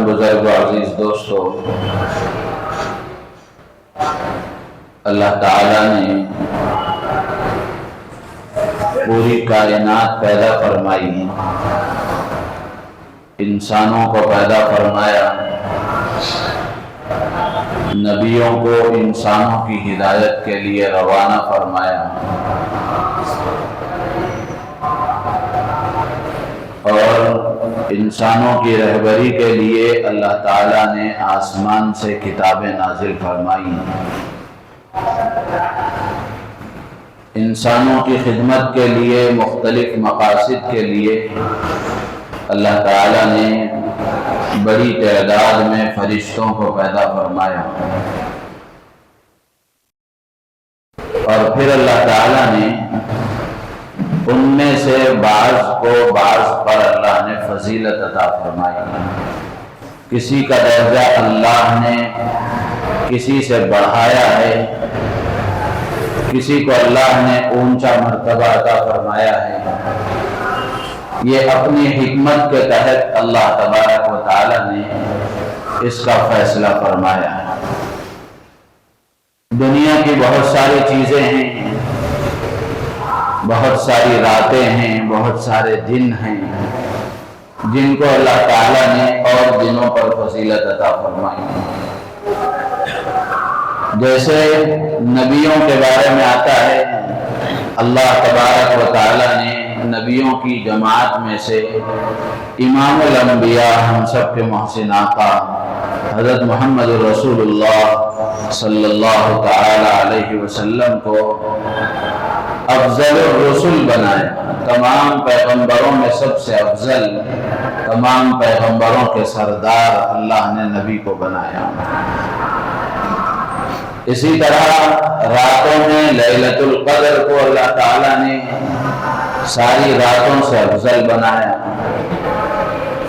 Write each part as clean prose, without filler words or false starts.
محترم بزرگ و عزیز دوستو، اللہ تعالیٰ نے پوری کائنات پیدا فرمائی، انسانوں کو پیدا فرمایا، نبیوں کو انسانوں کی ہدایت کے لیے روانہ فرمایا، اور انسانوں کی رہبری کے لیے اللہ تعالیٰ نے آسمان سے کتابیں نازل فرمائی، انسانوں کی خدمت کے لیے مختلف مقاصد کے لیے اللہ تعالیٰ نے بڑی تعداد میں فرشتوں کو پیدا فرمایا، اور پھر اللہ تعالیٰ نے ان میں سے بعض کو بعض پر اللہ نے فضیلت عطا فرمائی۔ کسی کا درجہ اللہ نے کسی سے بڑھایا ہے، کسی کو اللہ نے اونچا مرتبہ عطا فرمایا ہے۔ یہ اپنی حکمت کے تحت اللہ تبارک و تعالی نے اس کا فیصلہ فرمایا ہے۔ دنیا کی بہت ساری چیزیں ہیں، بہت ساری راتیں ہیں، بہت سارے دن ہیں جن کو اللہ تعالیٰ نے اور دنوں پر فضیلت عطا فرمائی ہے۔ جیسے نبیوں کے بارے میں آتا ہے، اللہ تبارک و تعالیٰ نے نبیوں کی جماعت میں سے امام الانبیاء ہم سب کے محسن آقا حضرت محمد رسول اللہ صلی اللہ تعالی علیہ وسلم کو افضل الرسل بنایا۔ تمام پیغمبروں میں سب سے افضل، تمام پیغمبروں کے سردار اللہ نے نبی کو بنایا۔ اسی طرح راتوں میں لیلۃ القدر کو اللہ تعالیٰ نے ساری راتوں سے افضل بنایا۔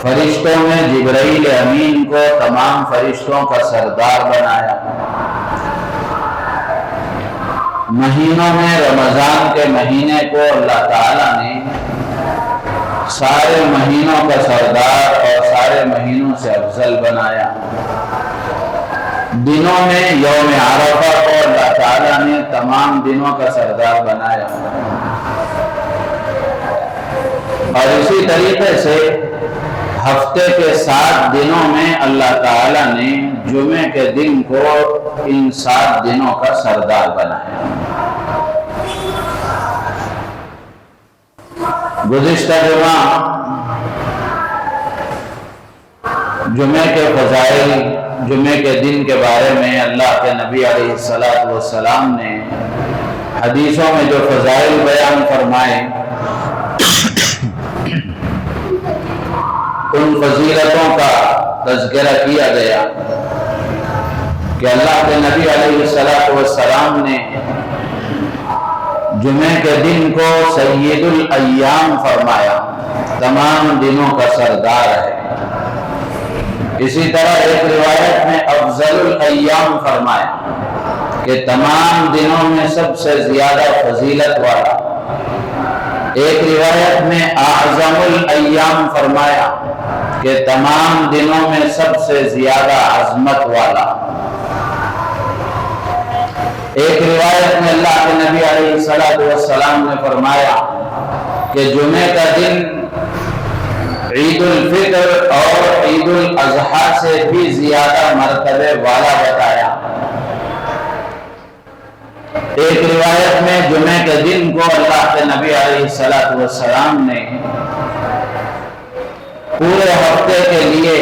فرشتوں میں جبرائیل امین کو تمام فرشتوں کا سردار بنایا۔ مہینوں میں رمضان کے مہینے کو اللہ تعالیٰ نے سارے مہینوں کا سردار اور سارے مہینوں سے افضل بنایا۔ دنوں میں یوم عرفہ کو اللہ تعالیٰ نے تمام دنوں کا سردار بنایا، اور اسی طریقے سے ہفتے کے 7 دنوں میں اللہ تعالیٰ نے جمعے کے دن کو ان 7 دنوں کا سردار بنایا۔ گزشتہ جمعے کے فضائل، جمعے کے دن کے بارے میں اللہ کے نبی علیہ السلام نے حدیثوں میں جو فضائل بیان فرمائے، ان فضیلتوں کا تذکرہ کیا گیا کہ اللہ کے نبی علیہ السلام نے جمعے کے دن کو سید الایام فرمایا، تمام دنوں کا سردار ہے۔ اسی طرح ایک روایت میں افضل الایام فرمایا کہ تمام دنوں میں سب سے زیادہ فضیلت والا۔ ایک روایت میں اعظم الایام فرمایا کہ تمام دنوں میں سب سے زیادہ عظمت والا۔ ایک روایت میں اللہ کے نبی علیہ السلام نے فرمایا کہ جمعے کا دن عید الفطر اور عید الاضحیٰ سے بھی زیادہ مرتبے والا بتایا۔ ایک روایت میں جمعے کے دن کو اللہ کے نبی علیہ السلام نے پورے ہفتے کے لیے،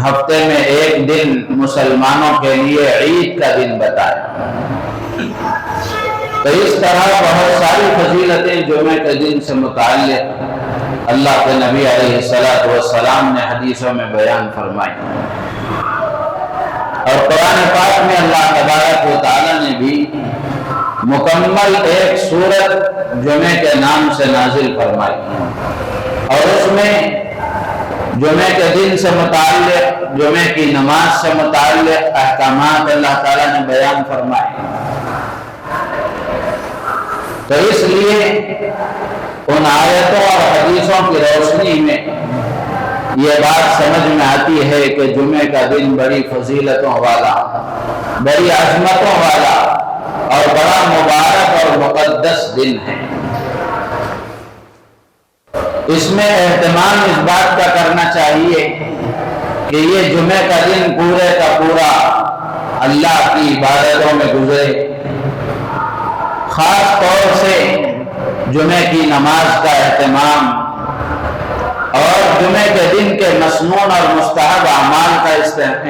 ہفتے میں ایک دن مسلمانوں کے لیے عید کا دن بتایا۔ تو اس طرح بہت ساری فضیلتیں جمعے کے دن سے متعلق اللہ کے نبی علیہ السلام نے حدیثوں میں بیان فرمائی، اور قرآن پاک میں اللہ تبارک و تعالی نے بھی مکمل ایک سورت جمعے کے نام سے نازل فرمائی، اور اس میں جمعے کے دن سے متعلق، جمعے کی نماز سے متعلق احکامات اللہ تعالیٰ نے بیان فرمائے۔ تو اس لیے ان آیتوں اور حدیثوں کی روشنی میں یہ بات سمجھ میں آتی ہے کہ جمعے کا دن بڑی فضیلتوں والا، بڑی عظمتوں والا اور بڑا مبارک اور مقدس دن ہے۔ اس میں اہتمام اس بات کا کرنا چاہیے کہ یہ جمعے کا دن پورے کا پورا اللہ کی عبادتوں میں گزرے، خاص طور سے جمعے کی نماز کا اہتمام اور جمعے کے دن کے مسنون اور مستحب اعمال کا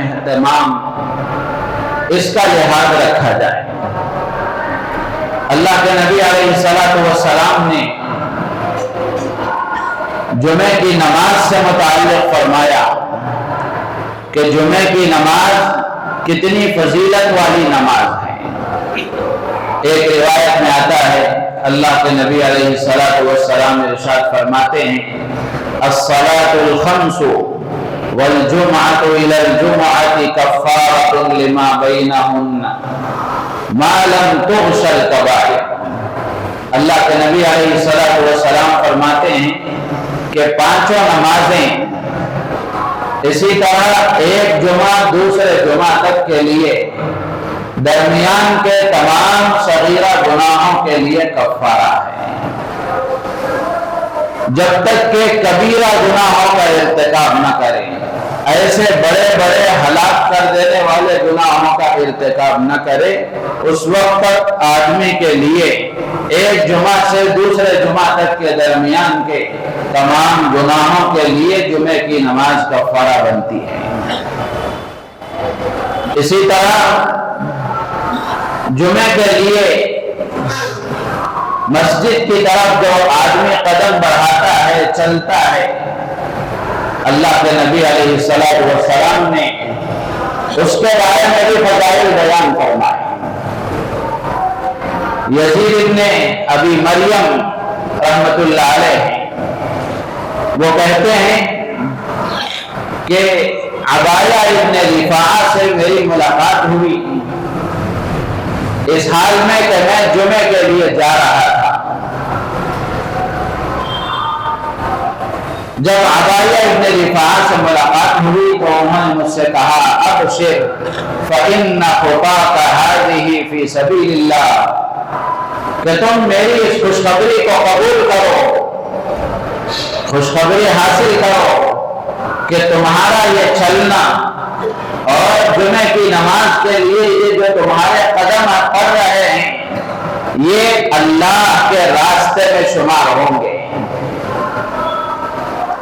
اہتمام، اس کا لحاظ رکھا جائے۔ اللہ کے نبی علیہ السلام نے جمعے کی نماز سے متعلق فرمایا کہ جمعے کی نماز کتنی فضیلت والی نماز ہے۔ ایک روایت میں آتا ہے اللہ کے نبی علیہ السلام ارشاد فرماتے ہیں الصلاة الخمس والجمعة إلى الجمعة كفارة لما بينهن ما لم تغش الكبائر۔ اللہ کے نبی علیہ السلام فرماتے ہیں کہ پانچوں نمازیں اسی طرح ایک جمعہ دوسرے جمعہ تک کے لیے درمیان کے تمام صغیرہ گناہوں کے لیے کفارہ ہے، جب تک کہ کبیرہ گناہوں کا ارتکاب نہ کریں، ایسے بڑے بڑے ہلاک کر دینے والے گناہوں کا ارتکاب نہ کرے، اس وقت تک آدمی کے لیے ایک جمعہ سے دوسرے جمعہ تک کے درمیان کے تمام گناہوں کے لیے جمعے کی نماز کفارہ بنتی ہے۔ اسی طرح جمعے کے لیے مسجد کی طرف جو آدمی قدم بڑھاتا ہے، چلتا ہے، اللہ کے نبی علیہ السلام نے اس کے بارے میں بھی فضائل بیان فرمائے۔ یزید ابن ابی مریم رحمت اللہ علیہ وہ کہتے ہیں کہ عبایہ ابن رفاعہ سے میری ملاقات ہوئی اس حال میں کہ میں جمعے کے لیے جا رہا تھا۔ جب عبایہ ابن رفاعہ سے ملاقات ہوئی تو انہوں نے مجھ سے کہا ابشر فإن خطاك هذه في سبيل اللہ، کہ تم میری اس خوشخبری کو قبول کرو، خوشخبری حاصل کرو کہ تمہارا یہ چلنا اور جمعے کی نماز کے لیے یہ جو تمہارے قدم پڑ رہے ہیں یہ اللہ کے راستے میں شمار ہوں گے۔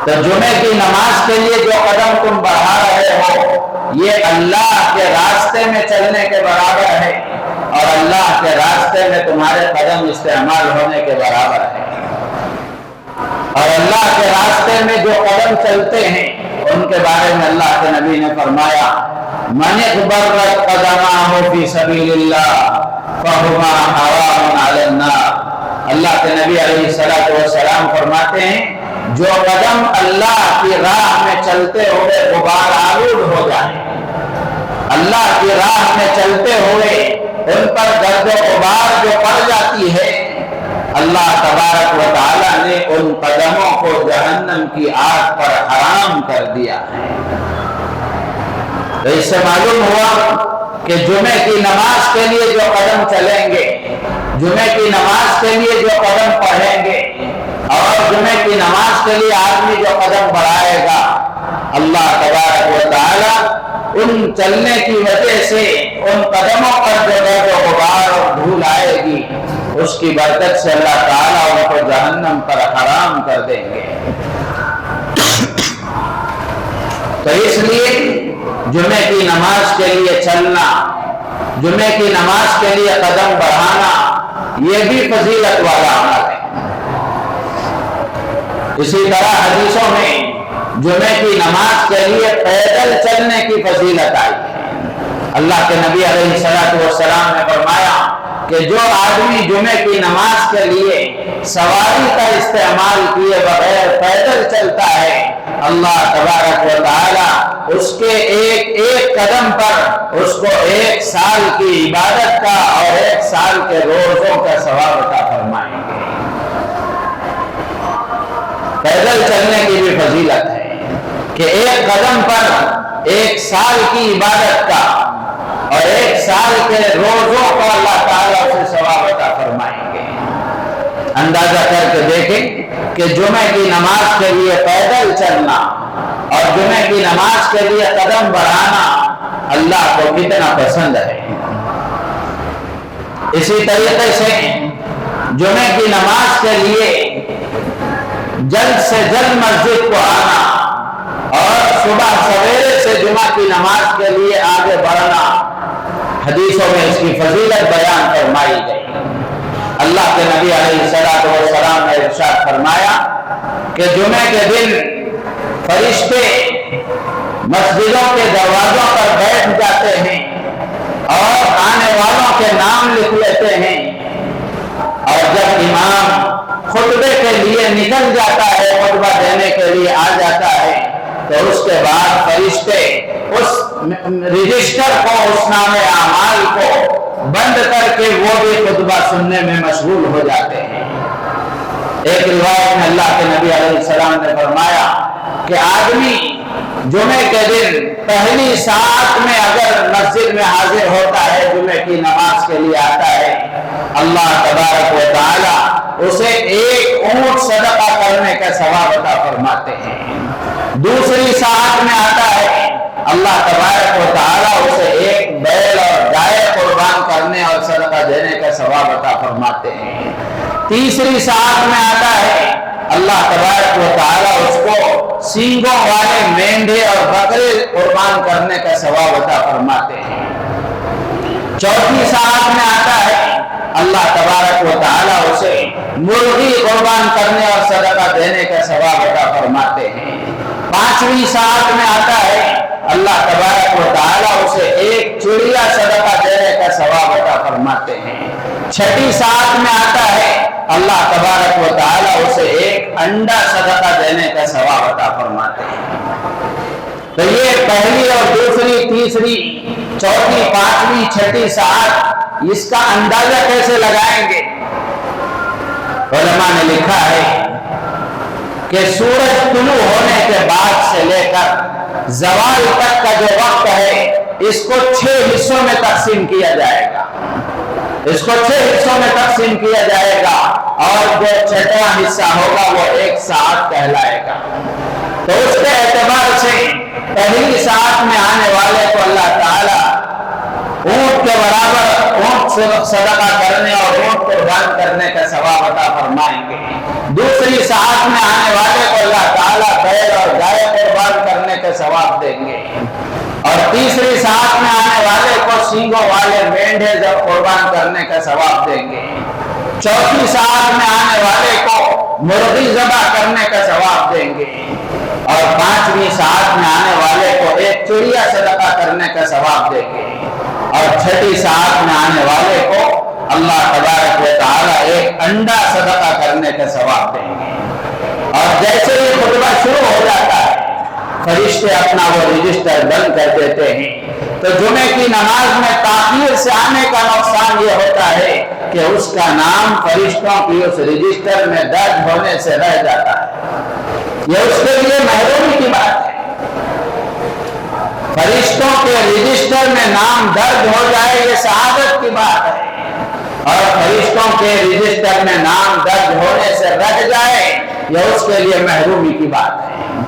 تو جمعے کی نماز کے لیے جو قدم تم بڑھا رہے ہو یہ اللہ کے راستے میں چلنے کے برابر ہے اور اللہ کے راستے میں تمہارے قدم استعمال ہونے کے برابر ہے۔ اور اللہ کے راستے میں جو قدم چلتے ہیں ان کے بارے میں اللہ کے نبی نے فرمایا من اغبرت قدمہ فی سبیل اللہ فہما حرام علی النار۔ اللہ کے نبی علیہ السلام فرماتے ہیں جو قدم اللہ کی راہ میں چلتے ہوئے غبار آلود ہو جائے، اللہ کی راہ میں چلتے ہوئے ان پر گرد و غبار جو پڑ جاتی ہے، اللہ تبارک و تعالی نے ان قدموں کو جہنم کی آگ پر حرام کر دیا ہے۔ تو اس سے معلوم ہوا کہ جمعے کی نماز کے لیے جو قدم چلیں گے، جمعے کی نماز کے لیے جو قدم پڑھیں گے اور جمعے کی نماز کے لیے آدمی جو قدم بڑھائے گا، اللہ تبارک و تعالی ان چلنے کی وجہ سے ان قدموں پر جو گرد و غبار اور دھول آئے گی اس کی برکت سے اللہ تعالیٰ ان کو جہنم پر حرام کر دیں گے۔ تو اس لیے جمعے کی نماز کے لیے چلنا، جمعے کی نماز کے لیے قدم بڑھانا یہ بھی فضیلت والا عمل ہے۔ اسی طرح حدیثوں میں جمعے کی نماز کے لیے پیدل چلنے کی فضیلت آئی ہے۔ اللہ کے نبی علیہ السلام نے فرمایا کہ جو آدمی جمعے کی نماز کے لیے سواری کا استعمال کیے بغیر پیدل چلتا ہے، اللہ تبارک و تعالی اس کے ایک ایک قدم پر اس کو 1 سال کی عبادت کا اور 1 سال کے روزوں کا ثواب عطا فرمائیں گے۔ پیدل چلنے کی بھی فضیلت ہے کہ کہ ایک قدم پر 1 سال کی عبادت کا اور 1 سال کے روزوں کا اللہ تعالیٰ اسے ثواب عطا فرمائیں گے۔ اندازہ کر کے دیکھیں کہ جمعے کی نماز کے لیے پیدل چلنا اور جمعے کی نماز کے لیے قدم بڑھانا اللہ کو کتنا پسند ہے۔ اسی طریقے سے جمعے کی نماز کے لیے جلد سے جلد مسجد کو آنا اور صبح سویرے سے جمعہ کی نماز کے لیے آگے بڑھنا، حدیثوں میں اس کی فضیلت بیان فرمائی گئی۔ اللہ کے نبی علیہ السلام نے ارشاد فرمایا کہ جمعے کے دن فرشتے مسجدوں کے دروازوں پر بیٹھ جاتے ہیں اور آنے والوں کے نام لکھ لیتے ہیں، اور جب امام خطبے کے لیے نکل جاتا ہے، خطبہ دینے کے لیے آ جاتا ہے، تو اس کے بعد فرشتے اس رجسٹر کو، اس نام اعمال کو بند کر کے وہ بھی خطبہ سننے میں مشغول ہو جاتے ہیں۔ ایک روایت میں اللہ کے نبی علیہ السلام نے فرمایا کہ آدمی جمعے کے دن پہلی ساعت میں اگر مسجد میں حاضر ہوتا ہے، جمعے کی نماز کے لیے آتا ہے، اللہ تبارک و تعالی اسے 1 اونٹ صدقہ کرنے کا ثواب عطا فرماتے ہیں۔ دوسری ساعت میں آتا ہے، اللہ تبارک و تعالی اسے 1 بیل اور گائے قربان کرنے اور صدقہ دینے کا ثواب عطا فرماتے ہیں۔ تیسری ساعت میں آتا ہے، اللہ تبارک و تعالی اس کو سینگوں والے مینڈھے اور بکرے قربان کرنے کا ثواب عطا فرماتے ہیں۔ چوتھی ساعت میں آتا ہے، اللہ تبارک و تعالی اسے مرغی قربان کرنے اور صدقہ دینے کا ثواب عطا فرماتے ہیں۔ پانچویں ساعت میں آتا ہے، اللہ تبارک و تعالی اسے 1 چڑیا صدقہ دینے کا ثواب عطا فرماتے ہیں۔ چھٹی ساعت میں آتا ہے، اللہ تبارک و تعالی اسے 1 انڈا صدقہ دینے کا ثواب عطا فرماتے ہیں۔ تو یہ پہلی اور دوسری، تیسری، چوتھی، پانچویں، چھٹی ساعت، اس کا اندازہ کیسے لگائیں گے؟ علماء نے لکھا ہے کہ سورج طلوع ہونے کے بعد سے لے کر زوال تک کا جو وقت ہے، اس کو 6 حصوں میں تقسیم کیا جائے گا۔ اس کو 6 حصوں میں تقسیم کیا جائے گا، اور جو 6واں حصہ ہوگا وہ 1 ساعت کہلائے گا۔ تو اس کے اعتبار سے پہلی ساعت میں آنے والے کو اللہ تعالی اونٹ کے برابر اونٹ صدقہ کرنے اور اونٹ قربان کرنے کا ثواب عطا فرمائیں گے۔ دوسری ساعت میں آنے والے کو اللہ تعالی بیل اور گائے قربان کرنے کا ثواب دیں گے، اور تیسری ساعت میں آنے والے کو سینگوں والے مینڈھے قربان کرنے کا ثواب دیں گے۔ چوتھی ساعت میں آنے والے کو مرغی ذبح کرنے کا ثواب دیں گے، اور پانچویں ساعت میں آنے والے کو 1 چڑیا صدقہ کرنے کا ثواب دیں گے، اور چھٹی ساعت میں آنے والے کو اللہ تبارک و تعالی 1 انڈا صدقہ کرنے کا ثواب دیں گے۔ اور جیسے ہی خطبہ شروع ہو جاتا ہے، فرشتے اپنا وہ رجسٹر بند کر دیتے ہیں۔ تو جمعے کی نماز میں تاخیر سے آنے کا نقصان یہ ہوتا ہے کہ اس کا نام فرشتوں کی اس رجسٹر میں درج ہونے سے رہ جاتا ہے۔ یہ اس کے لیے محرومی کی بات ہے۔ فرشتوں کے رجسٹر میں نام درج ہو جائے، یہ سعادت کی بات ہے، اور فرشتوں کے رجسٹر میں نام درج ہونے سے رہ جائے، یہ اس کے لیے محرومی کی بات ہے۔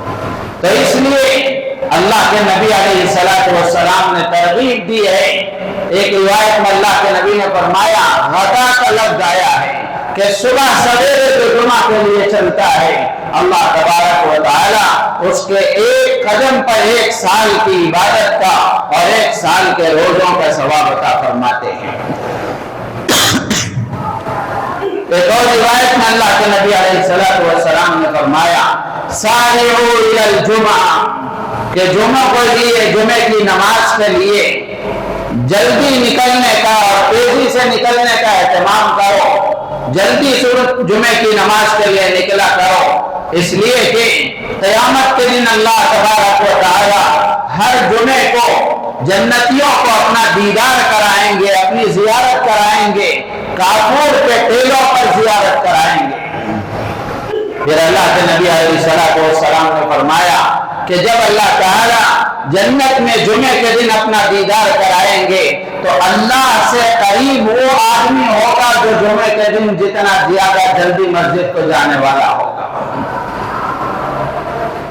تو اس لیے اللہ کے نبی علیہ السلام نے ترغیب دی ہے۔ ایک روایت میں اللہ کے نبی نے فرمایا، غدا کا لفظ آیا ہے کہ صبح سویرے جو جمعہ کے لیے چلتا ہے، اللہ تبارک و تعالی اس کے 1 قدم پر 1 سال کی عبادت کا اور 1 سال کے روزوں کا ثواب عطا فرماتے ہیں۔ ایک اور روایت میں اللہ کے نبی علیہ السلام نے فرمایا، سارعوا الی الجمعہ، کہ جمعے کی نماز کے لیے جلدی نکلنے کا اور تیزی سے نکلنے کا اہتمام کرو، جلدی جمعے کی نماز کے لیے نکلا کرو، اس لیے کہ قیامت کے دن اللہ تبارک و تعالی ہر جمعے کو جنتیوں کو اپنا دیدار کرائیں گے، اپنی زیارت کرائیں گے، کافور کے ٹیلوں پر زیارت کرائیں گے۔ پھر اللہ کے نبی علیہ السلام نے فرمایا کہ جب اللہ تعالیٰ جنت میں جمعے کے دن اپنا دیدار کرائیں گے تو اللہ سے قریب وہ آدمی ہوگا جو جمعے کے دن جتنا زیادہ جلدی مسجد کو جانے والا ہوگا۔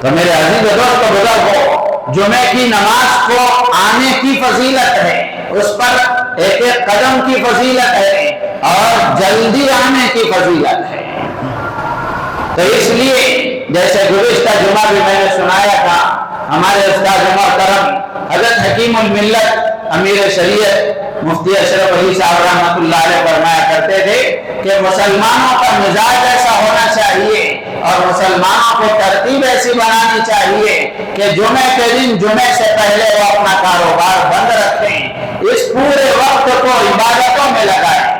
تو میرے عزیز دوست بزرگوں، جمعے کی نماز کو آنے کی فضیلت ہے، اس پر ایک ایک قدم کی فضیلت ہے اور جلدی آنے کی فضیلت ہے۔ تو اس لیے جیسے گزشتہ جمعہ بھی میں نے سنایا تھا، ہمارے استاد محترم حضرت حکیم الملت امیر شریعت مفتی اشرف علی صاحب رحمۃ اللہ علیہ فرمایا کرتے تھے کہ مسلمانوں کا مزاج ایسا ہونا چاہیے اور مسلمانوں کو ترتیب ایسی بنانی چاہیے کہ جمعے کے دن جمعے سے پہلے وہ اپنا کاروبار بند رکھیں، اس پورے وقت کو عبادتوں میں لگائیں۔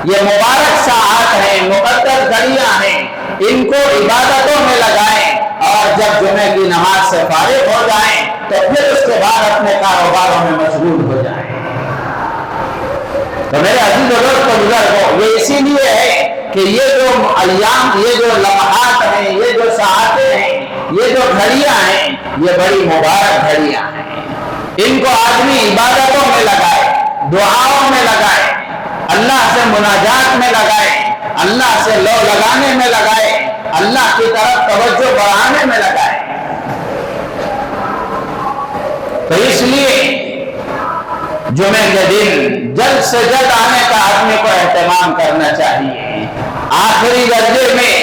یہ مبارک ساعات ہیں، مقدس گھڑیاں ہیں، ان کو عبادتوں میں لگائیں اور جب جمعے کی نماز سے فارغ ہو جائیں تو پھر اس کے بعد اپنے کاروباروں میں مشغول ہو جائیں۔ تو میرے عزیز و دوست بزرگوں، یہ اسی لیے ہے کہ یہ جو ایام، یہ جو لمحات ہیں، یہ جو ساعتیں ہیں، یہ جو گھڑیاں ہیں، یہ بڑی مبارک گھڑیاں ہیں۔ ان کو آدمی عبادتوں میں لگائے، دعاؤں میں لگائے، اللہ سے مناجات میں لگائے، اللہ سے لو لگانے میں لگائے، اللہ کی طرف توجہ بڑھانے میں لگائے۔ تو اس لیے جمعے کے دن جلد سے جلد آنے کا آدمی کو اہتمام کرنا چاہیے۔ آخری درجے میں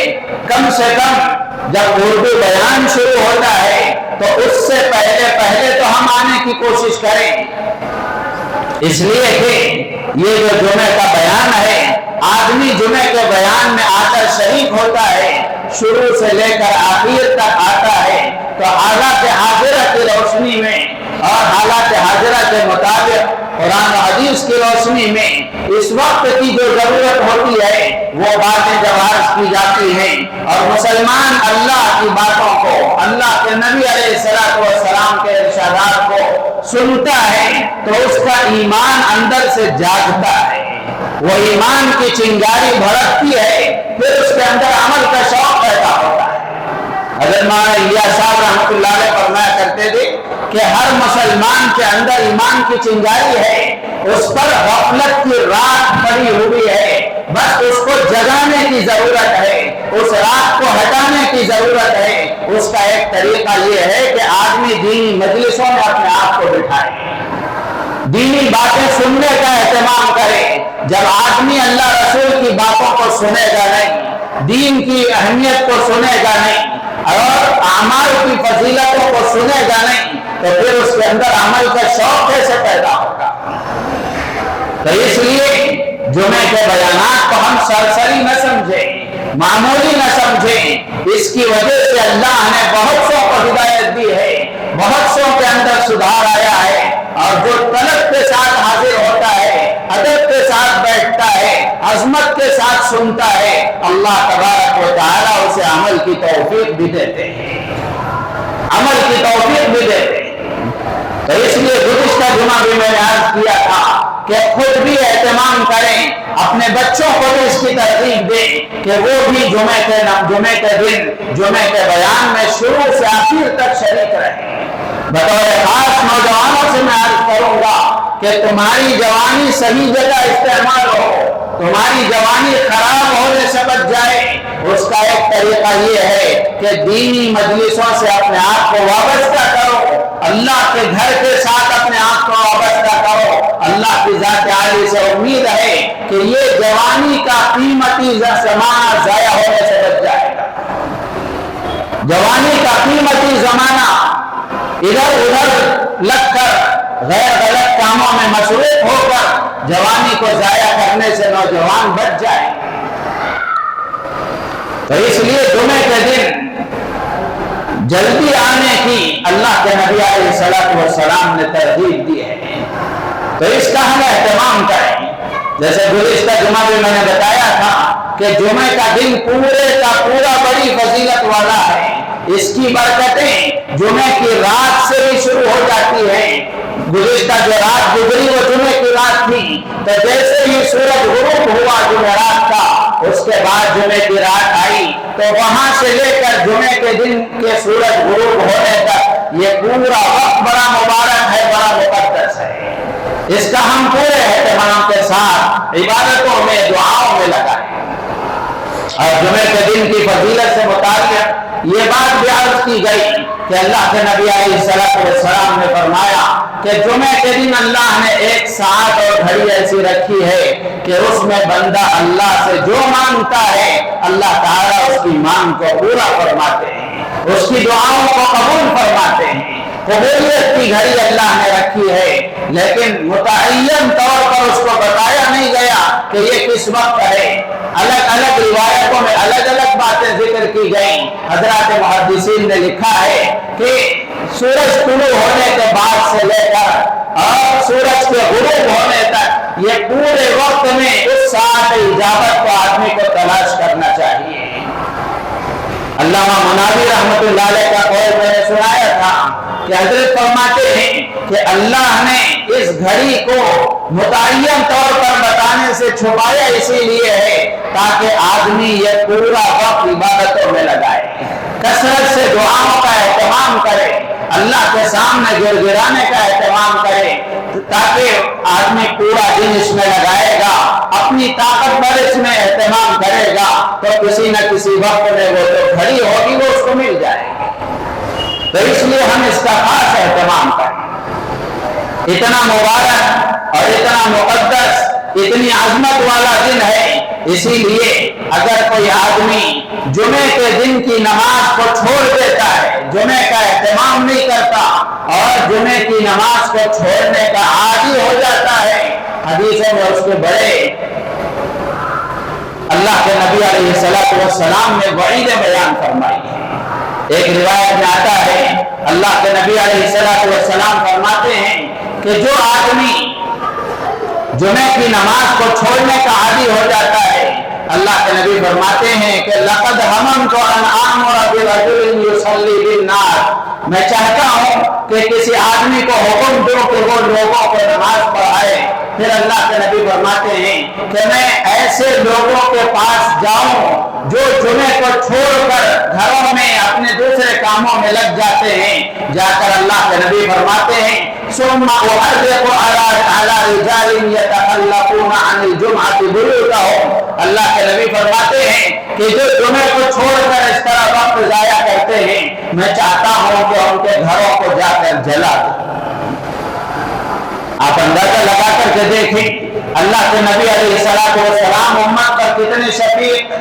کم سے کم جب اردو بیان شروع ہوتا ہے تو اس سے پہلے تو ہم آنے کی کوشش کریں، اس لیے کہ یہ جو جمعے کا بیان ہے، آدمی جمعے کے بیان میں آ کر شریک ہوتا ہے، شروع سے لے کر آخر تک آتا ہے، تو حالات حاضرہ کی روشنی میں اور حالات حاضرہ کے مطابق قرآن و حدیث کی روشنی میں اس وقت کی جو ضرورت ہوتی ہے وہ باتیں جب عرض کی جاتی ہیں اور مسلمان اللہ کی باتوں کو، اللہ کے نبی علیہ السلام کے ارشادات کو سنتا ہے تو اس کا ایمان اندر سے جاگتا ہے، وہ ایمان کی چنگاری بھڑکتی ہے، پھر اس کے اندر عمل کا شوق پیدا ہوتا ہے۔ حضرت مولانا الیاس صاحب رحمۃ اللہ علیہ فرمایا کرتے تھے کہ ہر مسلمان کے اندر ایمان کی چنگاری ہے، اس پر غفلت کی رات پڑی ہوئی ہے، بس اس کو جگانے کی ضرورت ہے، اس رات کو ہٹانے کی ضرورت ہے۔ اس کا ایک طریقہ یہ ہے کہ آدمی دینی مجلسوں میں اپنے آپ کو بٹھائے، دینی باتیں سننے کا اہتمام کرے۔ جب آدمی اللہ رسول کی باتوں کو سنے گا نہیں، دین کی اہمیت کو سنے گا نہیں اور اعمال کی فضیلتوں کو سنے گا نہیں تو پھر اس کے اندر عمل کا شوق کیسے پیدا ہوگا؟ تو اس لیے جمعے کے بیانات کو ہم سرسری نہ سمجھیں، معمولی نہ سمجھیں، اس کی وجہ سے اللہ نے بہت سو کو ہدایت دی ہے، بہت سو کے اندر سدھار آیا ہے، اور جو طلب کے ساتھ حاضر ہوتا ہے، ادب کے ساتھ بیٹھتا ہے، عظمت کے ساتھ سنتا ہے، اللہ تبارک و تعالیٰ اسے عمل کی توفیق بھی دیتے ہیں، عمل کی توفیق بھی دیتے ہیں۔ تو اس لیے گزشتہ جمعہ بھی میں نے عرض کیا تھا کہ خود بھی اہتمام کریں، اپنے بچوں کو بھی اس کی ترغیب دیں کہ وہ بھی جمعے کے دن جمعے کے بیان میں شروع سے آخر تک شریک رہیں۔ بطور خاص نوجوانوں سے میں عرض کروں گا کہ تمہاری جوانی صحیح جگہ استعمال ہو، تمہاری جوانی خراب ہونے سے بچ جائے، اس کا ایک طریقہ یہ ہے کہ دینی مجلسوں سے اپنے آپ کو وابستہ کرو، اللہ کے گھر کے ساتھ اپنے آپ کو وابستہ کرو۔ اللہ کی ذات عالی سے امید ہے کہ یہ جوانی کا قیمتی زمانہ ضائع ہونے سے بچ جائے گا۔ جوانی کا قیمتی زمانہ ادھر ادھر لگ کر غیر غلط کاموں میں مصروف ہو کر جوانی کو ضائع کرنے سے نوجوان بچ جائے۔ تو اس لیے جمعے کے دن جلدی آنے کی اللہ کے نبی علیہ السلام نے ترغیب دی ہے، تو اس کا ہم اہتمام کریں۔ جیسے گزشتہ جمعہ بھی میں نے بتایا تھا کہ جمعے کا دن پورے کا پورا بڑی فضیلت والا ہے، اس کی برکتیں جمعے کی رات سے بھی شروع ہو جاتی ہیں۔ گزشتہ جو رات گزری وہ جمعے کی رات تھی، تو جیسے ہی سورج غروب ہوا جمعرات کا، اس کے بعد جمعے کی رات آئی، تو وہاں سے لے کر جمعے کے دن کے سورج غروب ہونے تک یہ پورا وقت بڑا مبارک ہے، بڑا مقدس ہے، اس کا ہم پورے اہتمام کے ساتھ عبادتوں میں، دعاؤں میں لگائیں۔ اور جمعے کے دن کی فضیلت سے متعلق یہ بات بھی عرض کی گئی کہ اللہ کے نبی علیہ السلام نے فرمایا کہ جمعے کے دن اللہ نے ایک ساعت اور گھڑی ایسی رکھی ہے کہ اس میں بندہ اللہ سے جو مانگتا ہے اللہ تعالیٰ اس کی مانگ کو پورا فرماتے ہیں، اس کی دعاؤں کو قبول فرماتے ہیں۔ قبولیت کی گھڑی اللہ نے رکھی ہے، لیکن متعین طور پر اس کو بتایا نہیں گیا کہ یہ کس وقت ہے۔ الگ الگ روایتوں میں الگ الگ باتیں ذکر کی گئیں۔ حضرات محدثین نے لکھا ہے کہ سورج طلوع ہونے کے بعد سے لے کر اور سورج کے غروب ہونے تک یہ پورے وقت میں اس ساعت اجابت کو آدمی کو تلاش کرنا چاہیے۔ علامہ مناوی رحمۃ اللہ علیہ کا قول میں نے سنایا تھا کہ حضرت فرماتے ہیں کہ اللہ نے اس گھڑی کو متعین طور پر بتانے سے چھپایا اسی لیے ہے تاکہ آدمی یہ پورا وقت عبادتوں میں لگائے، کثرت سے دعاؤں کا اہتمام کرے، اللہ کے سامنے گر گرانے کا اہتمام کرے، تاکہ آدمی پورا دن اس میں لگائے گا، اپنی طاقت پر اس میں اہتمام کرے گا تو کسی نہ کسی وقت میں وہ جو گھڑی ہوگی وہ اس کو مل جائے گی۔ تو اس لیے ہم اس کا خاص اہتمام کریں۔ اتنا مبارک اور اتنا مقدس، اتنی عظمت والا دن ہے، اسی لیے اگر کوئی آدمی جمعے کے دن کی نماز کو چھوڑ دیتا ہے، جمعے کا اہتمام نہیں کرتا اور جمعے کی نماز کو چھوڑنے کا عادی ہو جاتا ہے، حدیثوں میں اس کے بڑے اللہ کے نبی علیہ السلام نے وعید بیان فرمائی ہے۔ ایک روایت میں آتا ہے اللہ کے نبی علیہ السلام فرماتے ہیں کہ جو آدمی جمعے کی نماز کو چھوڑنے کا عادی ہو جاتا ہے، اللہ کے نبی فرماتے ہیں کہ لقد ہممت ان آمر برجل یصلی بالناس، میں چاہتا ہوں کہ کسی آدمی کو حکم دوں کہ وہ لوگوں کو نماز پڑھائے۔ پھر اللہ کے نبی فرماتے ہیں کہ میں ایسے لوگوں کے پاس جاؤں جو جمعے کو چھوڑ کر گھروں میں اپنے دوسرے کاموں میں لگ جاتے ہیں، جا کر اللہ کے نبی فرماتے ہیں ثم احرق على رجال يتخلفون عن الجمعة بيوتهم، اللہ کے نبی فرماتے ہیں کہ جو جمعے کو چھوڑ کر اس طرح وقت ضائع کرتے ہیں، میں چاہتا ہوں کہ ان کے گھروں کو جا کر جلا دوں۔ آپ اندازہ لگا کر کے دیکھیں اللہ کے نبی علیہ السلام امت پر کتنے شفیق،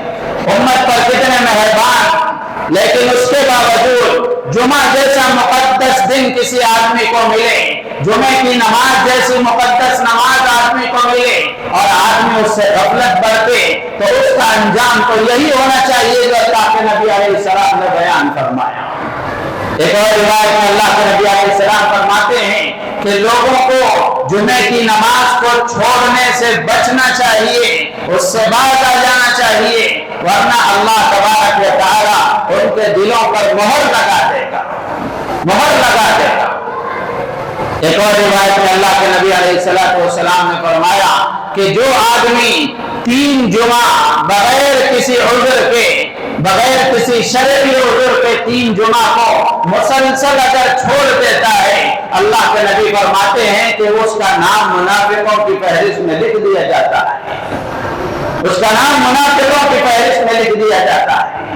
امت پر کتنے مہربان، لیکن اس کے باوجود جمعہ جیسا مقدس دن کسی آدمی کو ملے، جمعے کی نماز جیسی مقدس نماز آدمی کو ملے اور آدمی اس سے غفلت برتے تو اس کا انجام تو یہی ہونا چاہیے جو اللہ کے نبی علیہ السلام نے بیان فرمایا۔ ایک اور روایت میں اللہ کے نبی علیہ السلام فرماتے ہیں کہ لوگوں کو جمعے کی نماز کو چھوڑنے سے بچنا چاہیے، اس سے باز آ جانا چاہیے، ورنہ اللہ تبارک و تعالی ان کے دلوں پر مہر لگا دے گا، مہر لگا دے گا۔ ایک اور روایت میں اللہ کے نبی علیہ السلام نے فرمایا کہ جو آدمی 3 جمعہ بغیر کسی عذر کے، بغیر کسی شرعی عذر کے 3 جمعہ کو مسلسل اگر چھوڑ دیتا ہے، اللہ کے نبی فرماتے ہیں کہ اس کا نام منافقوں کی فہرست میں لکھ دیا جاتا ہے، اس کا نام منافقوں کی فہرست میں لکھ دیا جاتا ہے۔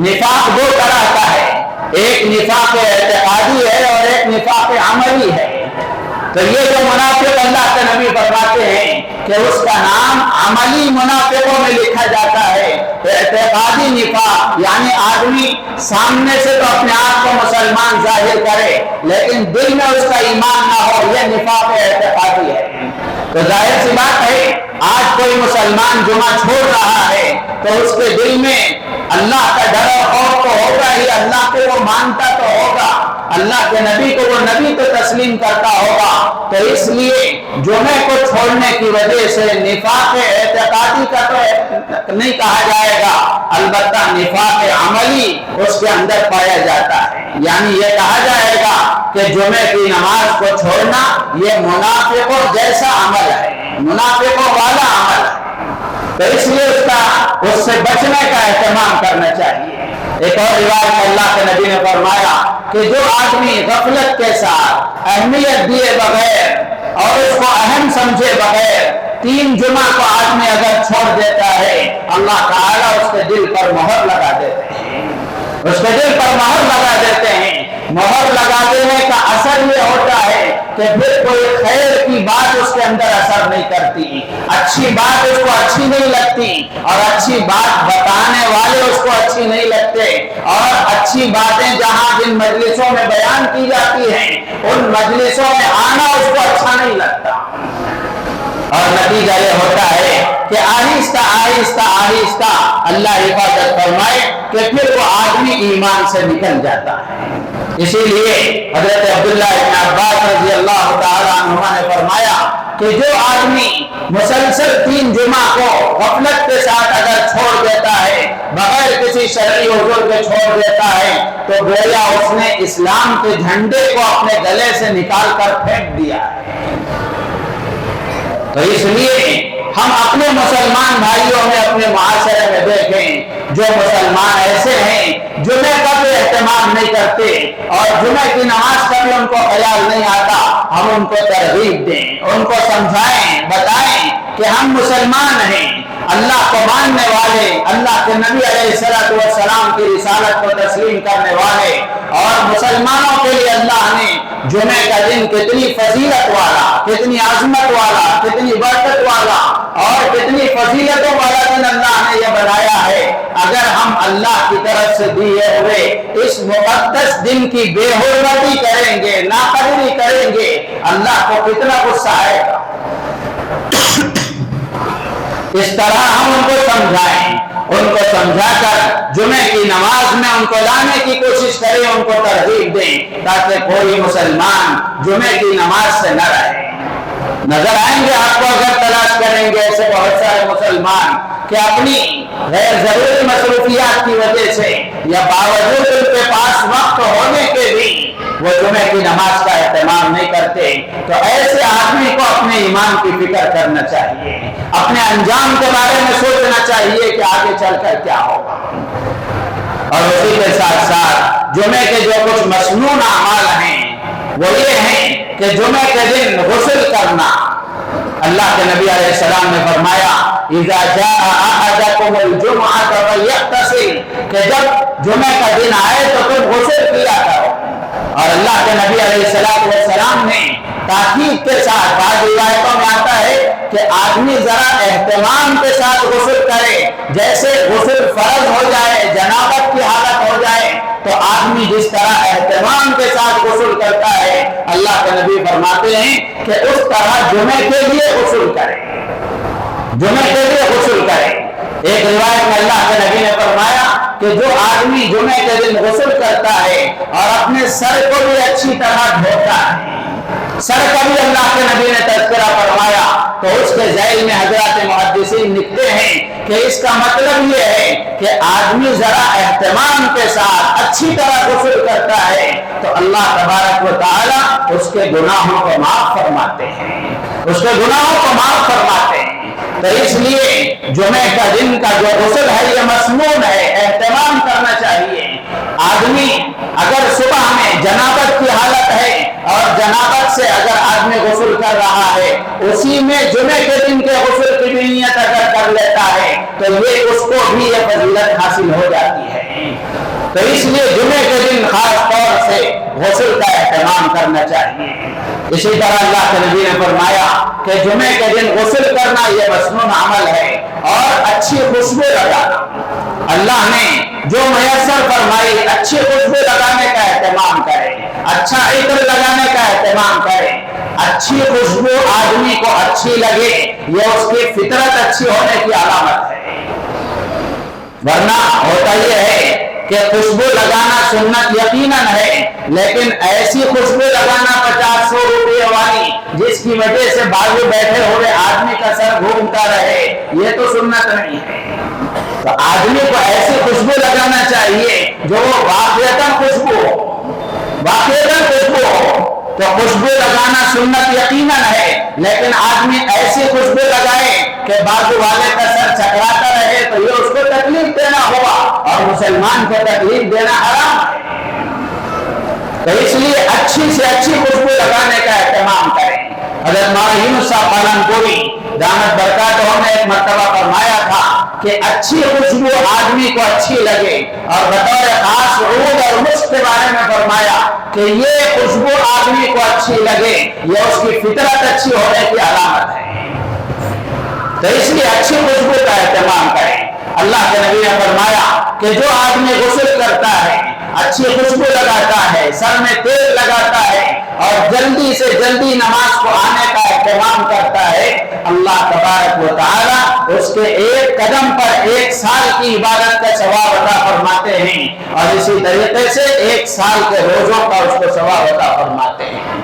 نفاق 2 طرح کا ہے، ایک نفاق اعتقادی ہے اور ایک نفاق عملی ہے۔ تو یہ جو منافق اللہ کے نبی فرماتے ہیں کہ اس کا نام عملی منافقوں میں لکھا جاتا ہے۔ اعتقادی نفاق یعنی آدمی سامنے سے تو اپنے آپ کو مسلمان ظاہر کرے لیکن دل میں اس کا ایمان نہ ہو، یہ نفاق اعتقادی ہے۔ تو ظاہر سی بات ہے آج کوئی مسلمان جمعہ چھوڑ رہا ہے تو اس کے دل میں اللہ کا ڈر اور خوف تو ہوگا ہی، اللہ کو وہ مانتا تو ہوگا، اللہ کے نبی کو وہ نبی تو تسلیم کرتا ہوگا، تو اس لیے جمعے کو چھوڑنے کی وجہ سے نفاق اعتقادی کا تو نہیں کہا جائے گا، البتہ نفاق عملی اس کے اندر پایا جاتا ہے۔ یعنی یہ کہا جائے گا کہ جمعے کی نماز کو چھوڑنا یہ منافقوں جیسا عمل ہے، منافقوں والا عمل ہے، تو اس لیے اس سے بچنے کا اہتمام کرنا چاہیے۔ ایک اور روایت میں اللہ کے نبی نے فرمایا کہ جو آدمی غفلت کے ساتھ اہمیت دیے بغیر اور اس کو اہم سمجھے بغیر 3 جمعہ کو آدمی اگر چھوڑ دیتا ہے، اللہ تعالیٰ اس کے دل پر مہر لگا دیتے ہیں، اس کے دل پر مہر لگا دیتے ہیں۔ مہر لگا دینے کا اثر یہ ہوتا ہے کہ پھر کوئی خیر کی بات اس کے اندر اثر نہیں کرتی، اچھی بات اس کو اچھی نہیں لگتی، اور اچھی بات بتانے والے اس کو اچھی نہیں لگتے، اور اچھی باتیں جہاں جن مجلسوں میں بیان کی جاتی ہیں ان مجلسوں میں آنا اس کو اچھا نہیں لگتا، اور نتیجہ یہ ہوتا ہے کہ آہستہ آہستہ آہستہ اللہ حفاظت فرمائے کہ پھر وہ آدمی ایمان سے نکل جاتا ہے۔ اسی لیے حضرت عبداللہ ابن عباس رضی اللہ تعالیٰ عنہما نے فرمایا کہ جو آدمی مسلسل 3 جمعہ کو غفلت کے ساتھ اگر چھوڑ دیتا ہے، بغیر کسی شرعی عذر کے چھوڑ دیتا ہے، تو گویا اس نے اسلام کے جھنڈے کو اپنے گلے سے نکال کر پھینک دیا ہے۔ تو اس لیے ہم اپنے مسلمان بھائیوں میں اپنے معاشرے میں دیکھیں جو مسلمان ایسے ہیں جمعے کا بھی اہتمام نہیں کرتے اور جمعے کی نماز کا بھی ان کو خیال نہیں آتا، ہم ان کو ترغیب دیں، ان کو سمجھائیں، بتائیں کہ ہم مسلمان ہیں، اللہ کو ماننے والے، اللہ کے نبی علیہ السلام کی رسالت کو تسلیم کرنے والے، اور مسلمانوں کے لیے اللہ نے جمعے کا دن کتنی فضیلت والا، کتنی عظمت والا، کتنی برکت والا اور کتنی فضیلتوں والا دن اللہ نے یہ بنایا ہے۔ اگر ہم اللہ کی طرف سے دیے ہوئے اس مقدس دن کی بے حرمتی کریں گے، ناقدری کریں گے، اللہ کو کتنا غصہ آئے گا۔ اس طرح ہم ان کو سمجھائیں، ان کو سمجھا کر جمعے کی نماز میں ان کو لانے کی کوشش کریں، ان کو ترغیب دیں تاکہ کوئی مسلمان جمعے کی نماز سے نہ رہے۔ نظر آئیں گے آپ کو اگر تلاش کریں گے ایسے بہت سارے مسلمان کہ اپنی غیر ضروری مصروفیات کی وجہ سے یا باوجود ان کے پاس وقت ہونے کے بھی وہ جمعے کی نماز کا اہتمام نہیں کرتے۔ تو ایسے آدمی کو اپنے ایمان کی فکر کرنا چاہیے، اپنے انجام کے بارے میں سوچنا چاہیے کہ آگے چل کر کیا ہوگا۔ اور اسی کے ساتھ ساتھ جمعے کے جو کچھ مسنون اعمال ہیں وہ یہ ہیں کہ جمعے کے دن غسل کرنا۔ اللہ کے نبی علیہ السلام نے فرمایا اذا جاء احدكم الجمعة فليغتسل، کہ جب جمعے کا دن آئے تو تم غسل کیا کرو۔ اور اللہ کے نبی علیہ السلام نے تاکید کے ساتھ، بعض روایتوں میں آتا ہے کہ آدمی ذرا اہتمام کے ساتھ غسل کرے، جیسے غسل فرض ہو جائے، جنابت کی حالت ہو جائے تو آدمی جس طرح اہتمام کے ساتھ غسل کرتا ہے، اللہ کے نبی فرماتے ہیں کہ اس طرح جمعے کے لیے غسل کرے، جمعے کے لیے غسل کرے۔ ایک روایت میں اللہ کے نبی نے فرمایا کہ جو آدمی جمعے کے دن غسل کرتا ہے اور اپنے سر کو بھی اچھی طرح دھوتا ہے، سر کا بھی اللہ کے نبی نے تذکرہ فرمایا، تو اس کے ذیل میں حضرات محدثین لکھتے ہیں کہ اس کا مطلب یہ ہے کہ آدمی ذرا اہتمام کے ساتھ اچھی طرح غسل کرتا ہے تو اللہ تبارک و تعالی اس کے گناہوں کو معاف فرماتے ہیں، اس کے گناہوں کو معاف فرماتے ہیں۔ تو اس لیے جمعے کا دن کا جو غسل ہے یہ مسنون ہے، اہتمام کرنا چاہیے۔ آدمی اگر صبح میں جنابت کی حالت ہے اور جنابت سے اگر آدمی غسل کر رہا ہے، اسی میں جمعے کے دن کے غسل کی بھی نیت اگر کر لیتا ہے تو یہ اس کو بھی یہ فضیلت حاصل ہو جاتی ہے۔ تو اس لیے جمعے کے دن خاص طور سے غسل کا اہتمام کرنا چاہیے۔ اسی طرح اللہ کے نبی نے فرمایا کہ جمعے کے دن غسل کرنا یہ مسنون عمل ہے، اور اچھی خوشبو لگانا، اللہ نے جو میسر فرمائی اچھی خوشبو لگانے کا اہتمام کرے، اچھا عطر لگانے کا اہتمام کرے۔ اچھی خوشبو آدمی کو اچھی لگے یہ اس کی فطرت اچھی ہونے کی علامت ہے، ورنہ ہوتا یہ ہے کہ خوشبو لگانا سنت یقیناً ہے، لیکن ایسی خوشبو لگانا 50-100 روپے والی جس کی وجہ سے بازو بیٹھے ہوئے آدمی کا سر گھومتا رہے، یہ تو سنت نہیں ہے۔ تو آدمی کو ایسی خوشبو لگانا چاہیے جو وہ واقعتاً خوشبو ہو، واقعتاً خوشبو ہو۔ تو خوشبو لگانا سنت یقیناً ہے، لیکن آدمی ایسی خوشبو لگائے کہ بازو والے کا سر چکراتا رہے تو یہ اس کو تکلیف دینا ہوگا، اور مسلمان کو تکلیف دینا حرام ہے۔ تو اس لیے اچھی سے اچھی خوشبو لگانے کا اہتمام کریں۔ حضرت مولانا یونس صاحب پالنپوری دامت برکاتہ نے ایک مرتبہ فرمایا تھا کہ اچھی خوشبو آدمی کو اچھی لگے، اور بطور خاص عود اور مشک کے بارے میں فرمایا کہ یہ خوشبو آدمی کو اچھی لگے یہ اس کی فطرت اچھی ہونے کی علامت ہے۔ تو اس لیے اچھی خوشبو کا اہتمام کریں۔ اللہ کے نبی نے فرمایا کہ جو آدمی غسل کرتا ہے، اچھی خوشبو لگاتا ہے، سر میں تیل لگاتا ہے، اور جلدی سے جلدی نماز کو آنے کا اہتمام کرتا ہے، اللہ تبارک و تعالی اس کے ایک قدم پر 1 سال کی عبادت کا ثواب عطا فرماتے ہیں، اور اسی طریقے سے 1 سال کے روزوں کا اس کو ثواب عطا فرماتے ہیں۔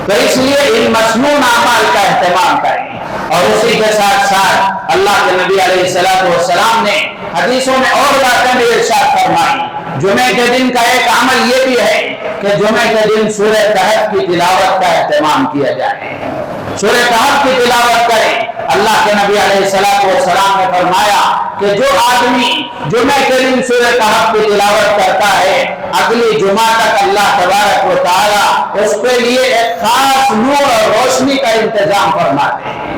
تو اس لیے ان مسنون اعمال کا اہتمام کریں۔ اور اسی کے ساتھ ساتھ اللہ کے نبی علیہ السلام نے حدیثوں میں اور باتیں بھی ارشاد فرمائی۔ جمعے کے دن کا ایک عمل یہ بھی ہے کہ جمعے کے دن سورہ کہف کی تلاوت کا اہتمام کیا جائے، سورہ کہف کی تلاوت کریں۔ اللہ کے نبی علیہ السلام نے فرمایا کہ جو آدمی جمعے کے دن سورہ کہف کی تلاوت کرتا ہے، اگلی جمعہ تک اللہ تبارک و تعالی اس کے لیے ایک خاص نور اور روشنی کا انتظام فرماتے ہیں۔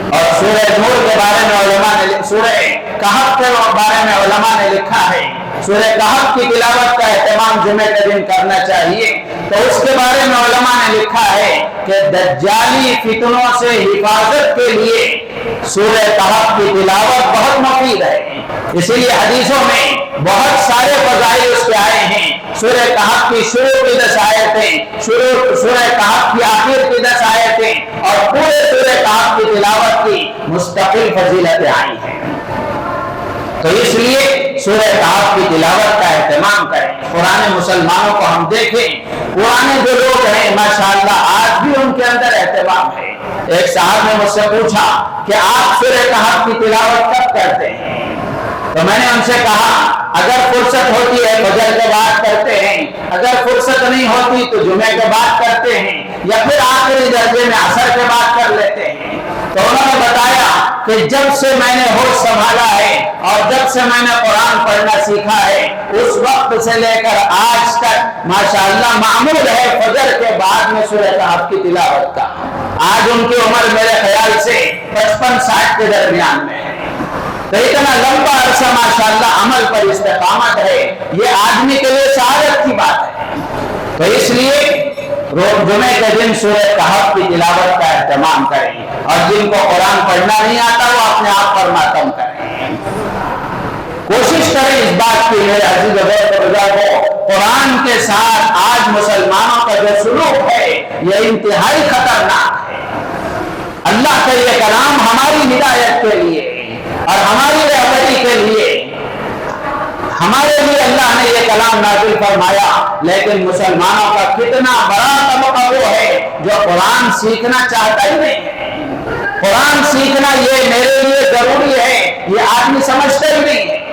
اور سورہ نور کے بارے میں علماء نے، سورہ کہف کے بارے میں علماء نے لکھا ہے، سورہ کہف کی تلاوت کا اہتمام جمعے کے دن کرنا چاہیے۔ تو اس کے بارے میں علماء نے لکھا ہے کہ دجالی فتنوں سے حفاظت کے لیے سورہ کہف کی تلاوت بہت مفید ہے۔ اسی لیے حدیثوں میں بہت سارے فضائل اس کے آئے ہیں۔ سورہ کہف کی شروع کی 10 آیتیں، سورہ کہف کی آخر کی 10 آیتیں، اور پورے سورہ کہف کی تلاوت کی مستقل فضیلتیں آئی ہیں۔ تو اس لیے سورہ کہف کی تلاوت کا اہتمام کریں۔ پرانے مسلمانوں کو ہم دیکھیں، پرانے جو لوگ ہیں ماشاءاللہ آج بھی ان کے اندر اہتمام ہے۔ ایک صاحب نے مجھ سے پوچھا کہ آپ سورہ کہف کی تلاوت کب کرتے ہیں؟ تو میں نے ان سے کہا اگر فرصت ہوتی ہے فجر کے بعد کرتے ہیں، اگر فرصت نہیں ہوتی تو جمعے کے بعد کرتے ہیں، یا پھر آخری درجے میں عصر کے بعد کر لیتے ہیں۔ تو انہوں نے بتایا کہ جب سے میں نے ہوش سنبھالا ہے اور جب سے میں نے قرآن پڑھنا سیکھا ہے، اس وقت سے لے کر آج تک ماشاءاللہ معمول ہے فجر کے بعد میں سورہ کہف کی تلاوت کا۔ آج ان کی عمر میرے خیال سے 55-60 کے درمیان میں ہے۔ تو اتنا لمبا عرصہ ماشاءاللہ عمل پر استقامت ہے، یہ آدمی کے لیے سعادت کی بات ہے۔ تو اس لیے جمعے کے دن سورہ کہف کی تلاوت کا اہتمام کریں، اور جن کو قرآن پڑھنا نہیں آتا وہ اپنے آپ پر ماتم کریں۔ کوشش کریں اس بات کی میرے عزیز بزرگوں، قرآن کے ساتھ آج مسلمانوں کا جو سلوک ہے یہ انتہائی خطرناک ہے۔ اللہ کا یہ کلام ہماری ہدایت کے لیے اور ہماری رہبری کے لیے، ہمارے لیے اللہ نے یہ کلام نازل فرمایا، لیکن مسلمانوں کا کتنا بڑا طبقہ وہ ہے جو قرآن سیکھنا چاہتا ہی نہیں ہے۔ قرآن سیکھنا یہ میرے لیے ضروری ہے، یہ آدمی سمجھتا ہی نہیں ہے۔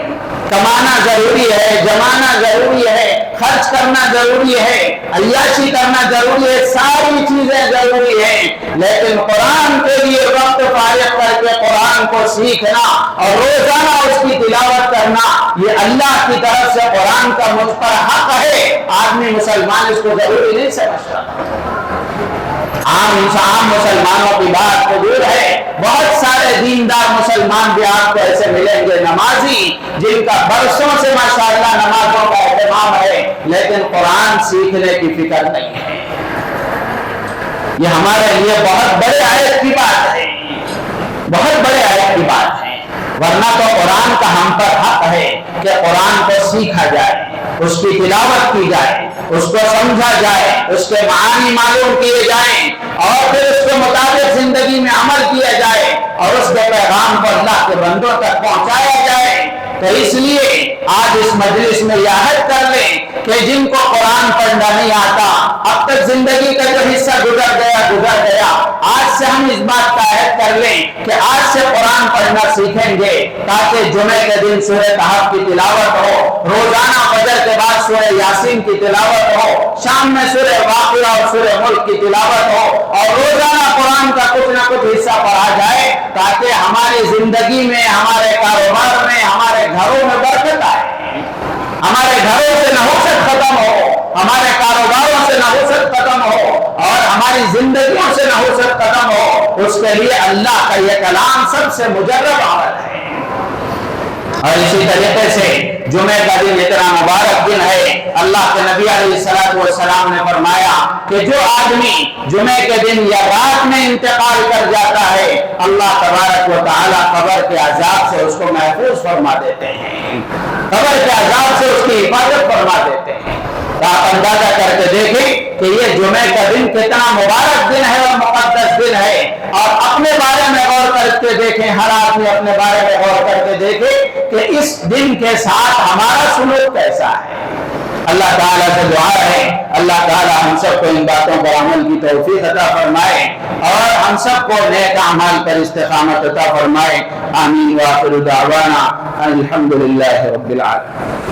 کمانا ضروری ہے، جمانا ضروری ہے، خرچ کرنا ضروری ہے، عیاشی کرنا ضروری ہے، ساری چیزیں ضروری ہیں، لیکن قرآن کے لیے وقت فارغ کر کے قرآن کو سیکھنا اور روزانہ اس کی تلاوت کرنا یہ اللہ کی طرف سے قرآن کا مجھ پر حق ہے۔ آدمی مسلمان اس کو ضروری نہیں سمجھتا۔ عام مسلمانوں کی بات تو دور ہے، بہت سارے دیندار مسلمان بھی آپ کو ایسے ملیں گے، نمازی جن کا برسوں سے ماشاءاللہ نمازوں کا اہتمام ہے، لیکن قرآن سیکھنے کی فکر نہیں ہے۔ یہ ہمارے لیے بہت بڑے آیت کی بات ہے، بہت بڑے آیت کی بات ہے، ورنہ تو قرآن کا ہم پر حق ہے کہ قرآن کو سیکھا جائے، اس کی تلاوت کی جائے، اس کو سمجھا جائے، اس کے معانی معلوم کیے جائیں، اور پھر اس کے مطابق زندگی میں عمل کیا جائے، اور اس کے پیغام کو اللہ کے بندوں تک پہنچایا جائے۔ تو اس لیے آج اس مجلس میں یہ عہد کر لیں کہ جن کو قرآن پڑھنا نہیں آتا، اب تک زندگی کا جو حصہ گزر گیا، آج سے ہم اس بات کا عہد کر لیں کہ آج سے قرآن پڑھنا سیکھیں گے تاکہ جمعے کے دن سورہ کہف کی تلاوت ہو، روزانہ فجر کے بعد سورہ یاسین کی تلاوت ہو، شام میں سورہ واقعہ اور سورہ ملک کی تلاوت ہو، اور روزانہ قرآن کا کچھ نہ کچھ حصہ پڑھا جائے تاکہ ہماری زندگی میں، ہمارے کاروبار میں، ہمارے گھروں میں برکت آئے، ہمارے گھروں سے نحوست ختم ہو، ہمارے کاروباروں سے نحوست ختم ہو، اور ہماری زندگیوں سے نحوست ختم ہو۔ اس کے لیے اللہ کا یہ کلام سب سے مجرب عمل ہے۔ اور اسی طریقے سے جمعہ کا دن اتنا مبارک دن ہے، اللہ کے نبی علیہ الصلوۃ والسلام نے فرمایا کہ جو آدمی جمعے کے دن یا رات میں انتقال کر جاتا ہے، اللہ تبارک و تعالی قبر کے عذاب سے اس کو محفوظ فرما دیتے ہیں، قبر کے عذاب سے اس کی حفاظت فرما دیتے ہیں۔ آپ اندازہ کر کے دیکھیں کہ یہ جمعے کا دن کتنا مبارک دن ہے اور مقدس دن ہے، اور اپنے بارے میں غور کر کے دیکھیں، ہر آدمی اپنے بارے میں غور کر کے دیکھے کہ اس دن کے ساتھ ہمارا سلوک کیسا ہے۔ اللہ تعالیٰ سے دعا ہے اللہ تعالیٰ ہم سب کو ان باتوں پر عمل کی توفیق عطا فرمائے اور ہم سب کو نیک اعمال پر استقامت عطا فرمائے۔ آمین۔ وآخر دعوانا الحمدللہ رب العالمین۔